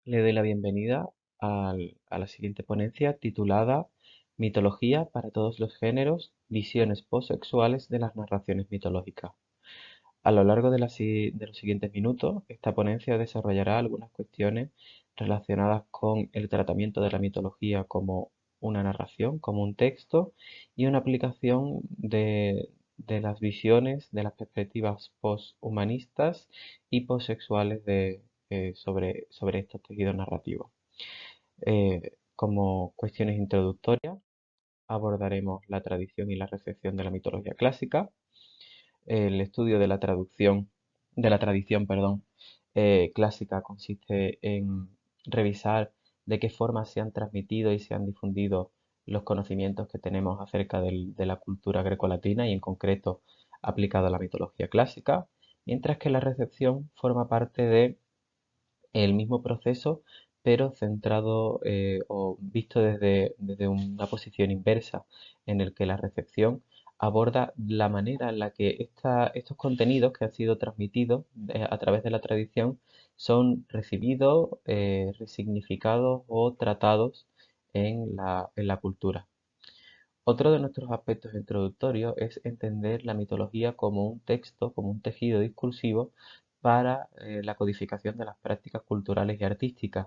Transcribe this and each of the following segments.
Le doy la bienvenida a la siguiente ponencia titulada Mitología para todos los géneros, visiones posexuales de las narraciones mitológicas. A lo largo de los siguientes minutos, esta ponencia desarrollará algunas cuestiones relacionadas con el tratamiento de la mitología como una narración, como un texto, y una aplicación de las visiones, de las perspectivas poshumanistas y posexuales sobre estos tejidos narrativos. Como cuestiones introductorias, abordaremos la tradición y la recepción de la mitología clásica, el estudio de la tradición, perdón, clásica consiste en revisar de qué forma se han transmitido y se han difundido los conocimientos que tenemos acerca de la cultura grecolatina y en concreto aplicado a la mitología clásica, mientras que la recepción forma parte de el mismo proceso, pero centrado o visto desde una posición inversa, en el que la recepción aborda la manera en la que estos contenidos que han sido transmitidos a través de la tradición son recibidos, resignificados o tratados en la cultura. Otro de nuestros aspectos introductorios es entender la mitología como un texto, como un tejido discursivo para la codificación de las prácticas culturales y artísticas.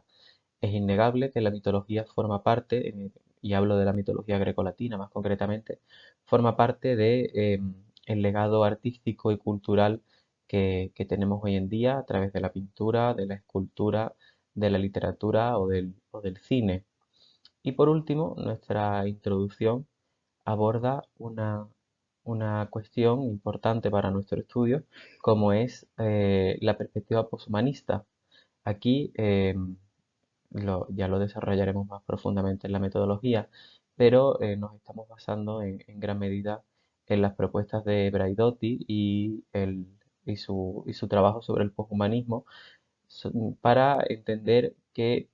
Es innegable que la mitología forma parte, y hablo de la mitología grecolatina más concretamente, forma parte de el legado artístico y cultural que tenemos hoy en día a través de la pintura, de la escultura, de la literatura o del cine. Y por último, nuestra introducción aborda una cuestión importante para nuestro estudio, como es la perspectiva poshumanista. Aquí ya lo desarrollaremos más profundamente en la metodología, pero nos estamos basando en gran medida en las propuestas de Braidotti y su trabajo sobre el poshumanismo para entender que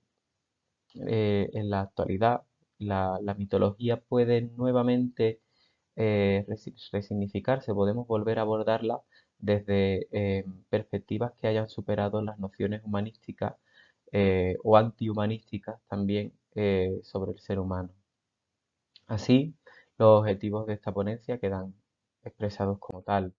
en la actualidad la mitología puede nuevamente resignificarse, podemos volver a abordarla desde perspectivas que hayan superado las nociones humanísticas o antihumanísticas también sobre el ser humano. Así, los objetivos de esta ponencia quedan expresados como tal.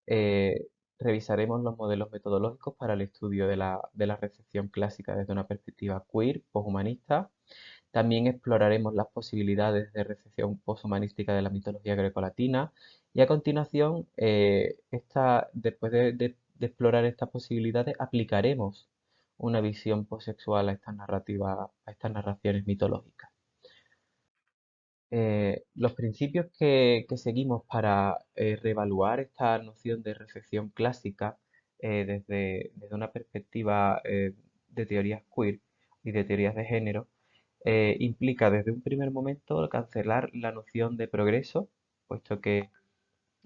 Eh, Revisaremos los modelos metodológicos para el estudio de la recepción clásica desde una perspectiva queer, poshumanista. También exploraremos las posibilidades de recepción poshumanística de la mitología grecolatina y a continuación, después de explorar estas posibilidades, aplicaremos una visión posexual a estas narrativas, a estas narraciones mitológicas. Los principios que seguimos para reevaluar esta noción de recepción clásica desde una perspectiva de teorías queer y de teorías de género implica desde un primer momento cancelar la noción de progreso, puesto que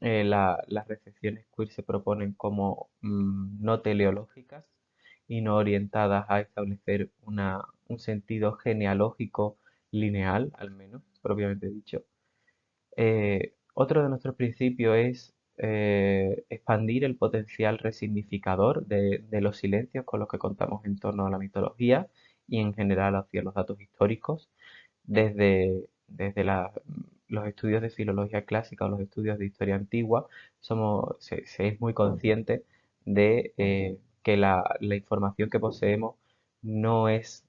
las recepciones queer se proponen como no teleológicas y no orientadas a establecer un sentido genealógico lineal, al menos, propiamente dicho. Otro de nuestros principios es expandir el potencial resignificador de los silencios con los que contamos en torno a la mitología y en general hacia los datos históricos, desde los estudios de filología clásica o los estudios de historia antigua, se es muy consciente de que la información que poseemos no es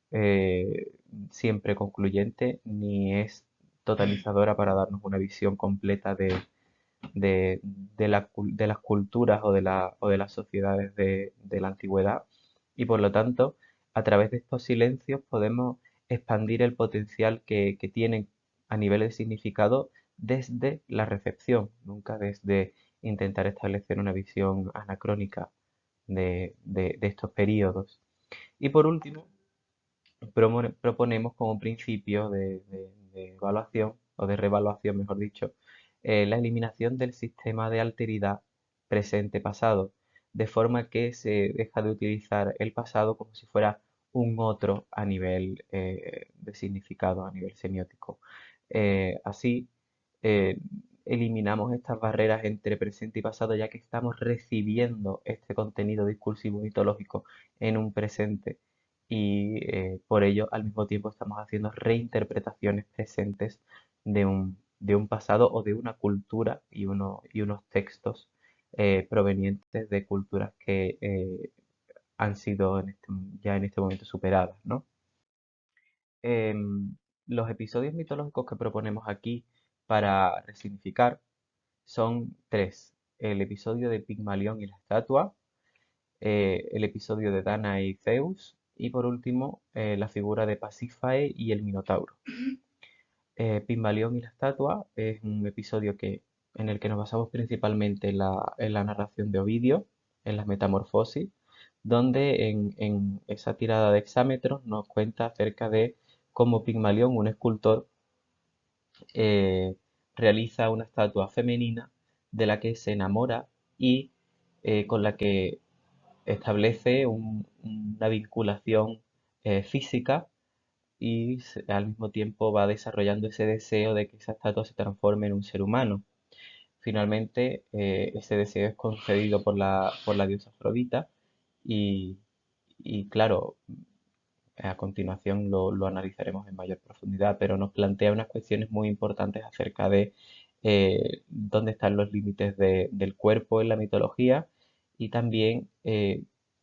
siempre concluyente ni es totalizadora para darnos una visión completa de las culturas o de las sociedades de la antigüedad. Y por lo tanto, a través de estos silencios podemos expandir el potencial que tienen a nivel de significado desde la recepción, nunca desde intentar establecer una visión anacrónica de estos periodos. Y por último, proponemos como principio de evaluación, o de reevaluación, mejor dicho, la eliminación del sistema de alteridad presente-pasado, de forma que se deja de utilizar el pasado como si fuera un otro a nivel de significado, a nivel semiótico. Así, eh, eliminamos estas barreras entre presente y pasado, ya que estamos recibiendo este contenido discursivo mitológico en un presente y por ello al mismo tiempo estamos haciendo reinterpretaciones presentes de un pasado o de una cultura y unos textos provenientes de culturas que han sido ya en este momento superadas, ¿no? Em, los episodios mitológicos que proponemos aquí para resignificar son tres. El episodio de Pigmalión y la estatua, el episodio de Dana y Zeus y por último la figura de Pasífae y el Minotauro. Pigmalión y la estatua es un episodio en el que nos basamos principalmente en la narración de Ovidio, en las Metamorfosis, donde en esa tirada de hexámetros nos cuenta acerca de cómo Pigmalión, un escultor, eh, realiza una estatua femenina de la que se enamora y con la que establece una vinculación física y al mismo tiempo va desarrollando ese deseo de que esa estatua se transforme en un ser humano. Finalmente, ese deseo es concedido por la diosa Afrodita y, y claro, a continuación lo analizaremos en mayor profundidad, pero nos plantea unas cuestiones muy importantes acerca de dónde están los límites del cuerpo en la mitología y también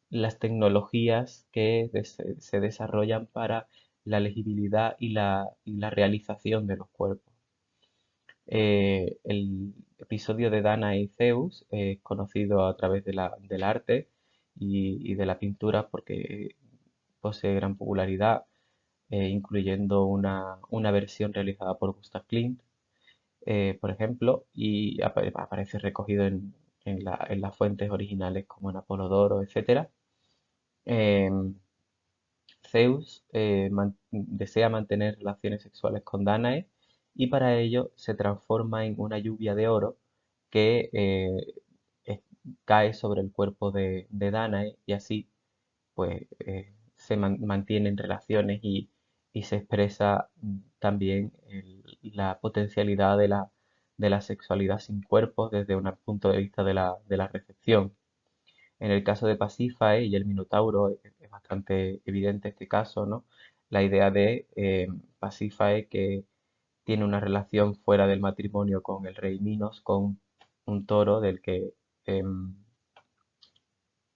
las tecnologías que se desarrollan para la legibilidad y la realización de los cuerpos. El episodio de Dana y Zeus es conocido a través de del arte y de la pintura porque posee gran popularidad, incluyendo una versión realizada por Gustav Klimt, por ejemplo, y aparece recogido en las fuentes originales como en Apolodoro, etc. Em, Zeus desea mantener relaciones sexuales con Danae y para ello se transforma en una lluvia de oro que es- cae sobre el cuerpo de Danae y así pues mantienen relaciones y se expresa también la potencialidad de la sexualidad sin cuerpo desde un punto de vista de la recepción. En el caso de Pasífae y el Minotauro es bastante evidente este caso, ¿no? La idea de Pasífae que tiene una relación fuera del matrimonio con el rey Minos, con un toro del que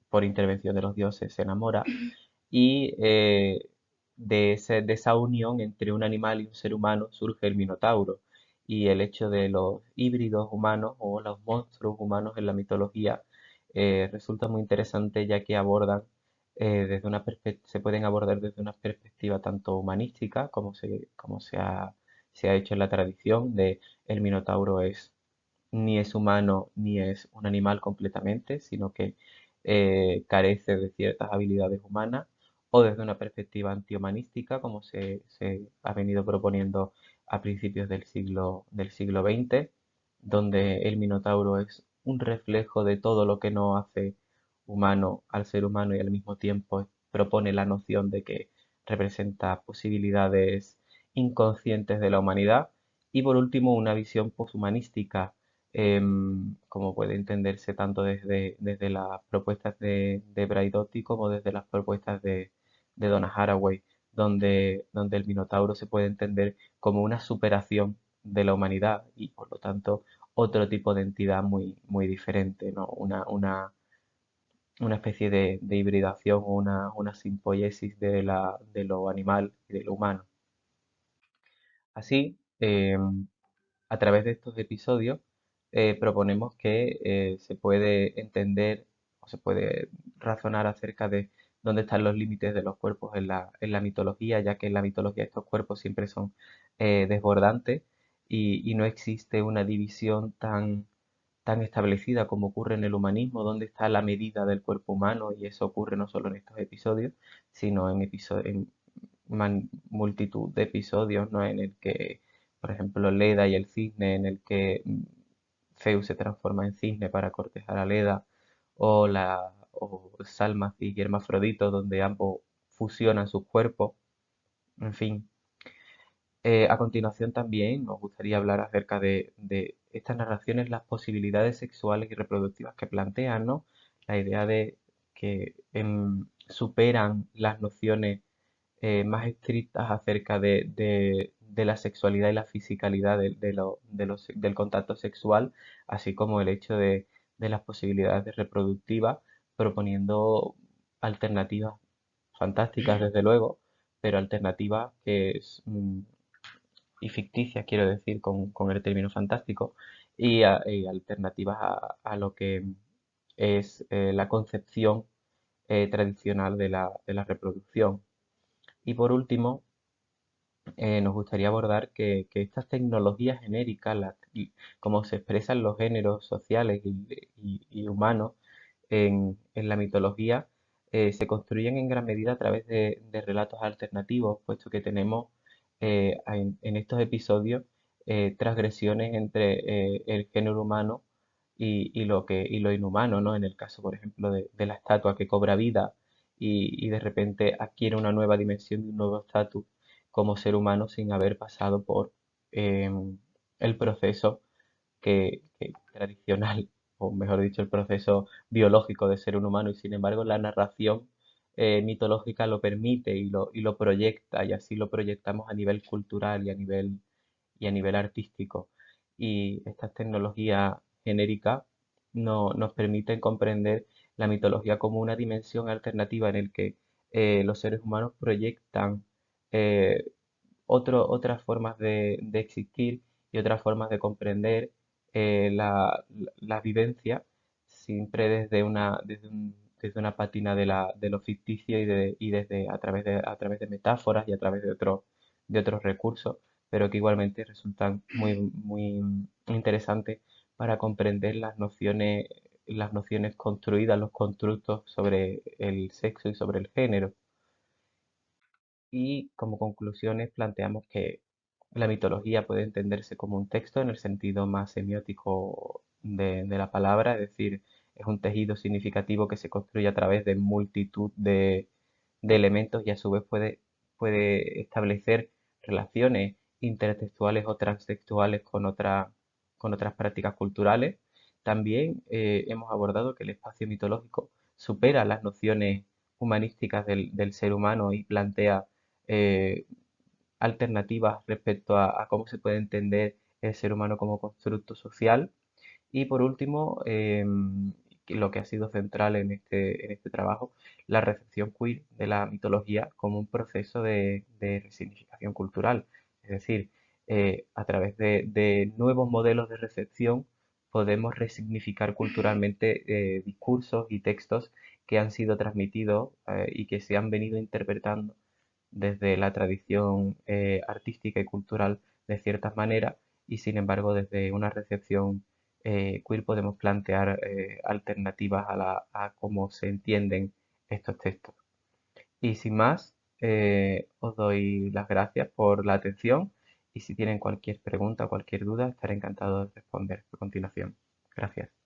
por intervención de los dioses se enamora y de esa unión entre un animal y un ser humano surge el Minotauro. Y el hecho de los híbridos humanos o los monstruos humanos en la mitología resulta muy interesante ya que abordan se pueden abordar desde una perspectiva tanto humanística como se ha hecho en la tradición de el Minotauro ni es humano ni es un animal completamente, sino que carece de ciertas habilidades humanas, o desde una perspectiva antihumanística, como se ha venido proponiendo a principios del siglo XX, donde el Minotauro es un reflejo de todo lo que no hace humano al ser humano y al mismo tiempo propone la noción de que representa posibilidades inconscientes de la humanidad. Y por último, una visión poshumanística como puede entenderse tanto desde las propuestas de Braidotti como desde las propuestas de Donna Haraway, donde el Minotauro se puede entender como una superación de la humanidad y por lo tanto otro tipo de entidad muy diferente, ¿no? Una especie de hibridación o una simpoiesis de lo animal y de lo humano. Así, a través de estos episodios proponemos que se puede entender o se puede razonar acerca de dónde están los límites de los cuerpos en la mitología, ya que en la mitología estos cuerpos siempre son desbordantes y no existe una división tan establecida como ocurre en el humanismo, donde está la medida del cuerpo humano, y eso ocurre no solo en estos episodios, sino en multitud de episodios, ¿no? En el que, por ejemplo, Leda y el cisne, en el que Zeus se transforma en cisne para cortejar a Leda, o Salmas y Hermafrodito, donde ambos fusionan sus cuerpos, en fin. A continuación también nos gustaría hablar acerca de estas narraciones, las posibilidades sexuales y reproductivas que plantean, ¿no? La idea de que superan las nociones más estrictas acerca de la sexualidad y la fisicalidad del contacto sexual, así como el hecho de las posibilidades reproductivas, proponiendo alternativas fantásticas, desde luego, pero alternativas y ficticias, quiero decir, con el término fantástico, y alternativas a lo que es la concepción tradicional de la reproducción. Y por último, nos gustaría abordar que estas tecnologías genéricas, como se expresan los géneros sociales y humanos en la mitología, se construyen en gran medida a través de relatos alternativos, puesto que tenemos en estos episodios transgresiones entre el género humano y lo inhumano, ¿no? En el caso, por ejemplo, de la estatua que cobra vida y de repente adquiere una nueva dimensión y un nuevo estatus como ser humano sin haber pasado por el proceso tradicional, o mejor dicho, el proceso biológico de ser un humano, y sin embargo la narración mitológica lo permite y lo proyecta, y así lo proyectamos a nivel cultural y a nivel artístico. Y estas tecnologías genéricas nos permiten comprender la mitología como una dimensión alternativa en el que los seres humanos proyectan eh, otras formas de existir y otras formas de comprender la vivencia, siempre desde una pátina de lo ficticio y desde a través de metáforas y a través de otros recursos, pero que igualmente resultan muy, muy interesantes para comprender las nociones construidas, los constructos sobre el sexo y sobre el género. Y como conclusiones planteamos que la mitología puede entenderse como un texto en el sentido más semiótico de la palabra, es decir, es un tejido significativo que se construye a través de multitud de elementos y a su vez puede establecer relaciones intertextuales o transtextuales con otras prácticas culturales. También hemos abordado que el espacio mitológico supera las nociones humanísticas del ser humano y plantea eh, alternativas respecto a cómo se puede entender el ser humano como constructo social. Y por último, lo que ha sido central en este trabajo, la recepción queer de la mitología como un proceso de resignificación cultural. Es decir, a través de nuevos modelos de recepción podemos resignificar culturalmente discursos y textos que han sido transmitidos y que se han venido interpretando desde la tradición artística y cultural de ciertas maneras, y sin embargo desde una recepción queer podemos plantear alternativas a cómo se entienden estos textos. Y sin más, os doy las gracias por la atención, y si tienen cualquier pregunta o cualquier duda estaré encantado de responder a continuación. Gracias.